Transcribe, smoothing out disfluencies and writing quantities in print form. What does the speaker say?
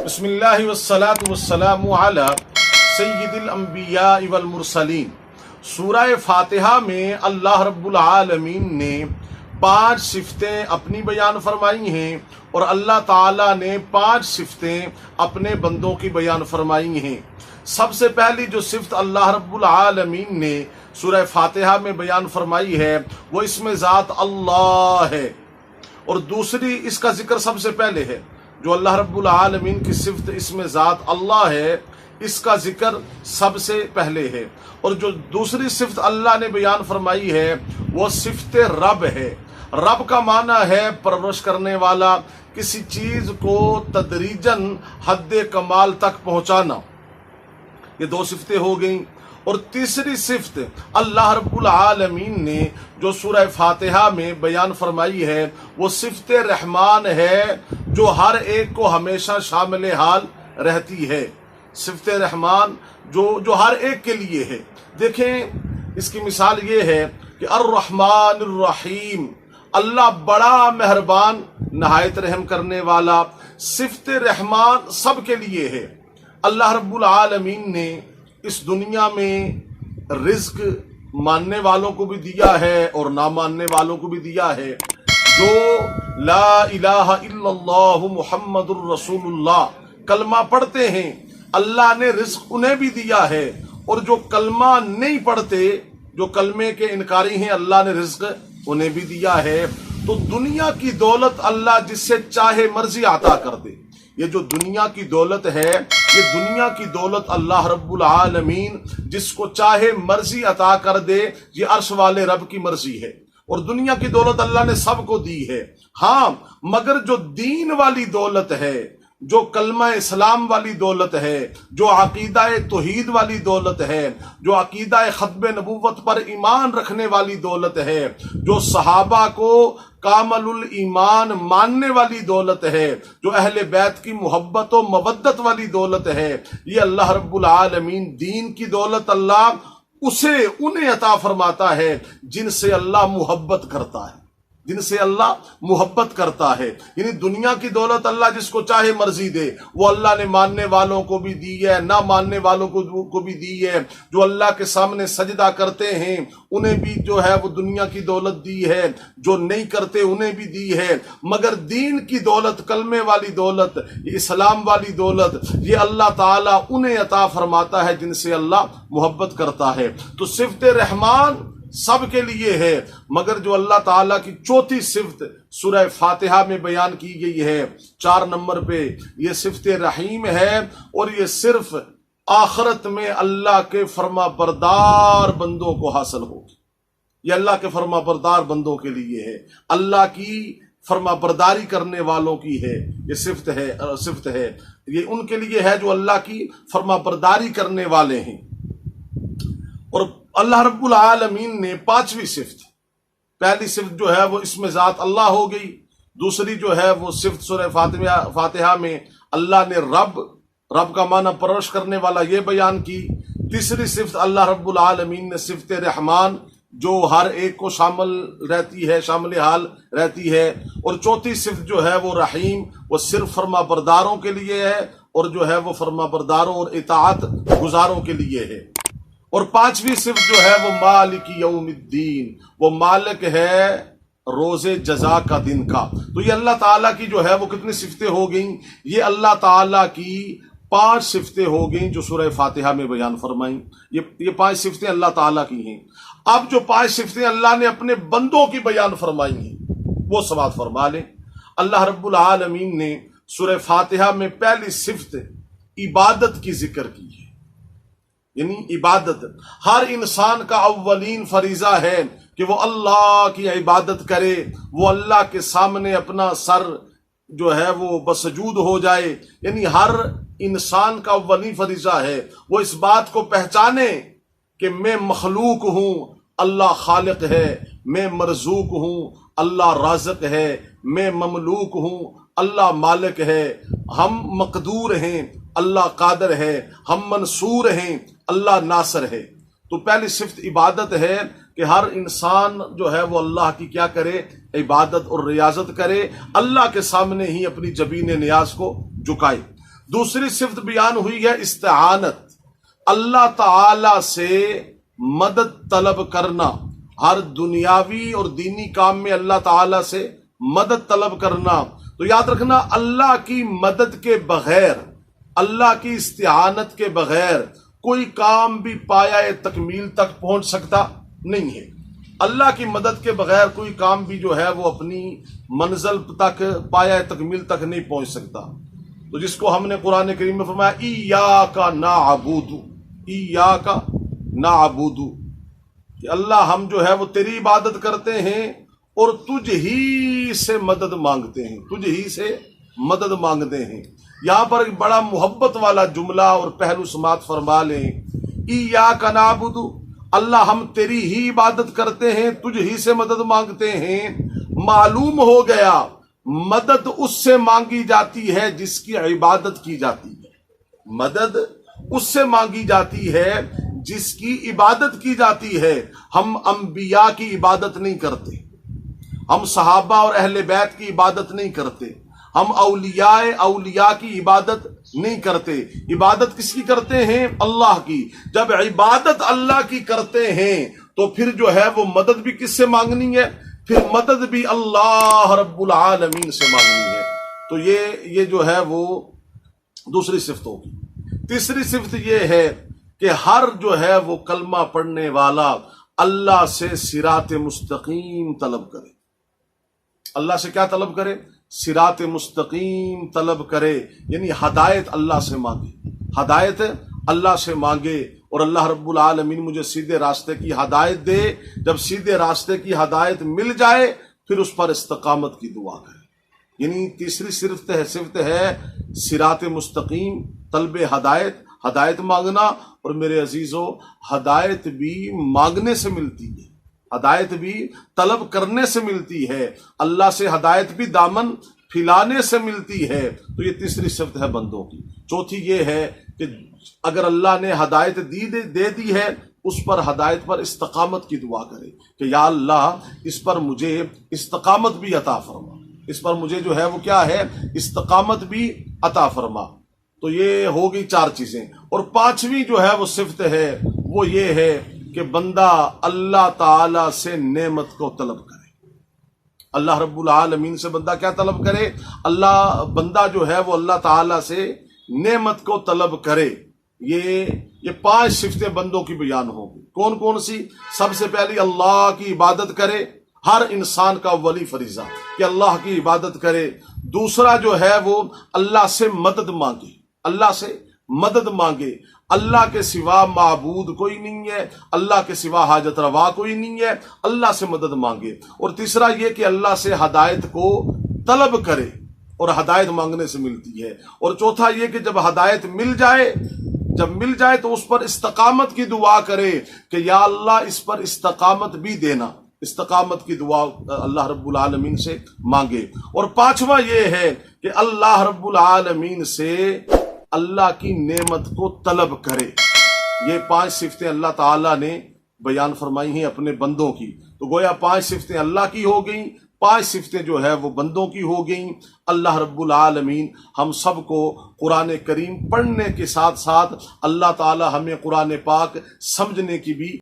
بسم اللہ والصلاة والسلام علی سید الانبیاء والمرسلین۔ سورہ فاتحہ میں اللہ رب العالمین نے 5 صفتیں اپنی بیان فرمائی ہیں اور اللہ تعالیٰ نے 5 صفتیں اپنے بندوں کی بیان فرمائی ہیں۔ سب سے پہلی جو صفت اللہ رب العالمین نے سورہ فاتحہ میں بیان فرمائی ہے وہ اسم ذات اللہ ہے، اور دوسری اس کا ذکر سب سے پہلے ہے۔ جو اللہ رب العالمین کی صفت اسم ذات اللہ ہے اس کا ذکر سب سے پہلے ہے، اور جو دوسری صفت اللہ نے بیان فرمائی ہے وہ صفت رب ہے۔ رب کا معنی ہے پرورش کرنے والا، کسی چیز کو تدریجاً حد کمال تک پہنچانا۔ یہ 2 صفتیں ہو گئیں، اور تیسری صفت اللہ رب العالمین نے جو سورہ فاتحہ میں بیان فرمائی ہے وہ صفت رحمان ہے، جو ہر ایک کو ہمیشہ شامل حال رہتی ہے۔ صفت رحمان جو ہر ایک کے لیے ہے۔ دیکھیں اس کی مثال یہ ہے کہ الرحمن الرحیم، اللہ بڑا مہربان نہایت رحم کرنے والا۔ صفت رحمان سب کے لیے ہے۔ اللہ رب العالمین نے اس دنیا میں رزق ماننے والوں کو بھی دیا ہے اور نہ ماننے والوں کو بھی دیا ہے۔ جو لا الہ الا اللہ محمد الرسول اللہ کلمہ پڑھتے ہیں اللہ نے رزق انہیں بھی دیا ہے، اور جو کلمہ نہیں پڑھتے، جو کلمے کے انکاری ہیں، اللہ نے رزق انہیں بھی دیا ہے۔ تو دنیا کی دولت اللہ جس سے چاہے مرضی عطا کر دے۔ یہ جو دنیا کی دولت ہے، یہ دنیا کی دولت اللہ رب العالمین جس کو چاہے مرضی عطا کر دے، یہ عرش والے رب کی مرضی ہے، اور دنیا کی دولت اللہ نے سب کو دی ہے۔ ہاں، مگر جو دین والی دولت ہے، جو کلمہ اسلام والی دولت ہے، جو عقیدہ توحید والی دولت ہے، جو عقیدہ ختم نبوت پر ایمان رکھنے والی دولت ہے، جو صحابہ کو کامل الایمان ماننے والی دولت ہے، جو اہل بیت کی محبت و مودت والی دولت ہے، یہ اللہ رب العالمین دین کی دولت اللہ انہیں عطا فرماتا ہے جن سے اللہ محبت کرتا ہے، جن سے اللہ محبت کرتا ہے۔ یعنی دنیا کی دولت اللہ جس کو چاہے مرضی دے، وہ اللہ نے ماننے والوں کو بھی دی ہے، نہ ماننے والوں کو بھی دی ہے۔ جو اللہ کے سامنے سجدہ کرتے ہیں انہیں بھی جو ہے وہ دنیا کی دولت دی ہے، جو نہیں کرتے انہیں بھی دی ہے۔ مگر دین کی دولت، کلمے والی دولت، اسلام والی دولت، یہ اللہ تعالیٰ انہیں عطا فرماتا ہے جن سے اللہ محبت کرتا ہے۔ تو صفت رحمان سب کے لیے ہے، مگر جو اللہ تعالیٰ کی چوتھی صفت سورہ فاتحہ میں بیان کی گئی ہے 4 نمبر پہ، یہ صفت رحیم ہے، اور یہ صرف آخرت میں اللہ کے فرما بردار بندوں کو حاصل ہوگی۔ یہ اللہ کے فرما بردار بندوں کے لیے ہے، اللہ کی فرما برداری کرنے والوں کی ہے یہ صفت ہے، یہ ان کے لیے ہے جو اللہ کی فرما برداری کرنے والے ہیں۔ اور اللہ رب العالمین نے 5ویں صفت، پہلی صفت جو ہے وہ اسم ذات اللہ ہو گئی، دوسری جو ہے وہ صفت سورہ فاتحہ میں اللہ نے رب کا معنی پرورش کرنے والا یہ بیان کی۔ تیسری صفت اللہ رب العالمین نے صفت رحمان جو ہر ایک کو شامل حال رہتی ہے، اور چوتھی صفت جو ہے وہ رحیم، وہ صرف فرما برداروں کے لیے ہے، اور جو ہے وہ فرما برداروں اور اطاعت گزاروں کے لیے ہے۔ اور 5ویں صفت جو ہے وہ مالک یوم الدین، وہ مالک ہے روز جزا کا دن کا۔ تو یہ اللہ تعالیٰ کی جو ہے وہ کتنی صفتیں ہو گئیں؟ یہ اللہ تعالیٰ کی 5 صفتیں ہو گئیں جو سورہ فاتحہ میں بیان فرمائیں۔ یہ 5 صفتیں اللہ تعالیٰ کی ہیں۔ اب جو 5 صفتیں اللہ نے اپنے بندوں کی بیان فرمائی ہیں وہ سماعت فرما لیں۔ اللہ رب العالمین نے سورہ فاتحہ میں پہلی صفت عبادت کی ذکر کی ہے، یعنی عبادت۔ ہر انسان کا اولین فریضہ ہے کہ وہ اللہ کی عبادت کرے، وہ اللہ کے سامنے اپنا سر جو ہے وہ بسجود ہو جائے۔ یعنی ہر انسان کا اولین فریضہ ہے وہ اس بات کو پہچانے کہ میں مخلوق ہوں، اللہ خالق ہے، میں مرزوق ہوں، اللہ رازق ہے، میں مملوک ہوں، اللہ مالک ہے، ہم مقدور ہیں، اللہ قادر ہے، ہم منصور ہیں، اللہ ناصر ہے۔ تو پہلی صفت عبادت ہے کہ ہر انسان جو ہے وہ اللہ کی کیا کرے؟ عبادت اور ریاضت کرے، اللہ کے سامنے ہی اپنی جبین نیاز کو جھکائے۔ دوسری صفت بیان ہوئی ہے استعانت، اللہ تعالی سے مدد طلب کرنا، ہر دنیاوی اور دینی کام میں اللہ تعالی سے مدد طلب کرنا۔ تو یاد رکھنا، اللہ کی مدد کے بغیر، اللہ کی استعانت کے بغیر کوئی کام بھی پایہ تکمیل تک پہنچ سکتا نہیں ہے۔ اللہ کی مدد کے بغیر کوئی کام بھی جو ہے وہ اپنی منزل تک، پایہ تکمیل تک نہیں پہنچ سکتا۔ تو جس کو ہم نے قرآن کریم میں فرمایا ایاک نعبد، ایاک نعبد، کہ اللہ ہم جو ہے وہ تیری عبادت کرتے ہیں اور تجھ ہی سے مدد مانگتے ہیں، تجھ ہی سے مدد مانگتے ہیں۔ یہاں پر ایک بڑا محبت والا جملہ اور پہلو سماعت فرما لیں، ایاک نعبد، اللہ ہم تیری ہی عبادت کرتے ہیں، تجھ ہی سے مدد مانگتے ہیں۔ معلوم ہو گیا مدد اس سے مانگی جاتی ہے جس کی عبادت کی جاتی ہے، مدد اس سے مانگی جاتی ہے جس کی عبادت کی جاتی ہے۔ ہم انبیاء کی عبادت نہیں کرتے، ہم صحابہ اور اہل بیت کی عبادت نہیں کرتے، ہم اولیاء کی عبادت نہیں کرتے۔ عبادت کس کی کرتے ہیں؟ اللہ کی۔ جب عبادت اللہ کی کرتے ہیں تو پھر جو ہے وہ مدد بھی کس سے مانگنی ہے؟ پھر مدد بھی اللہ رب العالمین سے مانگنی ہے۔ تو یہ جو ہے وہ دوسری صفت ہوگی۔ تیسری صفت یہ ہے کہ ہر جو ہے وہ کلمہ پڑھنے والا اللہ سے صراط مستقیم طلب کرے۔ اللہ سے کیا طلب کرے؟ صراط مستقیم طلب کرے، یعنی ہدایت اللہ سے مانگے، ہدایت اللہ سے مانگے، اور اللہ رب العالمین مجھے سیدھے راستے کی ہدایت دے۔ جب سیدھے راستے کی ہدایت مل جائے پھر اس پر استقامت کی دعا کرے۔ یعنی تیسری صفت ہے صراط مستقیم، طلب ہدایت، ہدایت مانگنا۔ اور میرے عزیزو، ہدایت بھی مانگنے سے ملتی ہے، ہدایت بھی طلب کرنے سے ملتی ہے، اللہ سے ہدایت بھی دامن پھیلانے سے ملتی ہے۔ تو یہ تیسری صفت ہے بندوں کی۔ چوتھی یہ ہے کہ اگر اللہ نے ہدایت دے دی ہے، اس پر ہدایت پر استقامت کی دعا کرے کہ یا اللہ اس پر مجھے استقامت بھی عطا فرما، اس پر مجھے جو ہے وہ کیا ہے، استقامت بھی عطا فرما۔ تو یہ ہوگی چار چیزیں۔ اور پانچویں جو ہے وہ صفت ہے وہ یہ ہے کہ بندہ اللہ تعالی سے نعمت کو طلب کرے۔ اللہ رب العالمین سے بندہ کیا طلب کرے؟ بندہ جو ہے وہ اللہ تعالی سے نعمت کو طلب کرے۔ یہ پانچ صفتیں بندوں کی بیان ہوگی۔ کون کون سی؟ سب سے پہلی اللہ کی عبادت کرے، ہر انسان کا اولی فریضہ کہ اللہ کی عبادت کرے۔ دوسرا جو ہے وہ اللہ سے مدد مانگے، اللہ سے مدد مانگے۔ اللہ کے سوا معبود کوئی نہیں ہے، اللہ کے سوا حاجت روا کوئی نہیں ہے، اللہ سے مدد مانگے۔ اور تیسرا یہ کہ اللہ سے ہدایت کو طلب کرے، اور ہدایت مانگنے سے ملتی ہے۔ اور چوتھا یہ کہ جب ہدایت مل جائے تو اس پر استقامت کی دعا کرے کہ یا اللہ اس پر استقامت بھی دینا، استقامت کی دعا اللہ رب العالمین سے مانگے۔ اور پانچواں یہ ہے کہ اللہ رب العالمین سے اللہ کی نعمت کو طلب کرے۔ یہ پانچ صفتیں اللہ تعالیٰ نے بیان فرمائی ہیں اپنے بندوں کی۔ تو گویا پانچ صفتیں اللہ کی ہو گئیں، پانچ صفتیں جو ہے وہ بندوں کی ہو گئیں۔ اللہ رب العالمین ہم سب کو قرآن کریم پڑھنے کے ساتھ ساتھ اللہ تعالیٰ ہمیں قرآن پاک سمجھنے کی بھی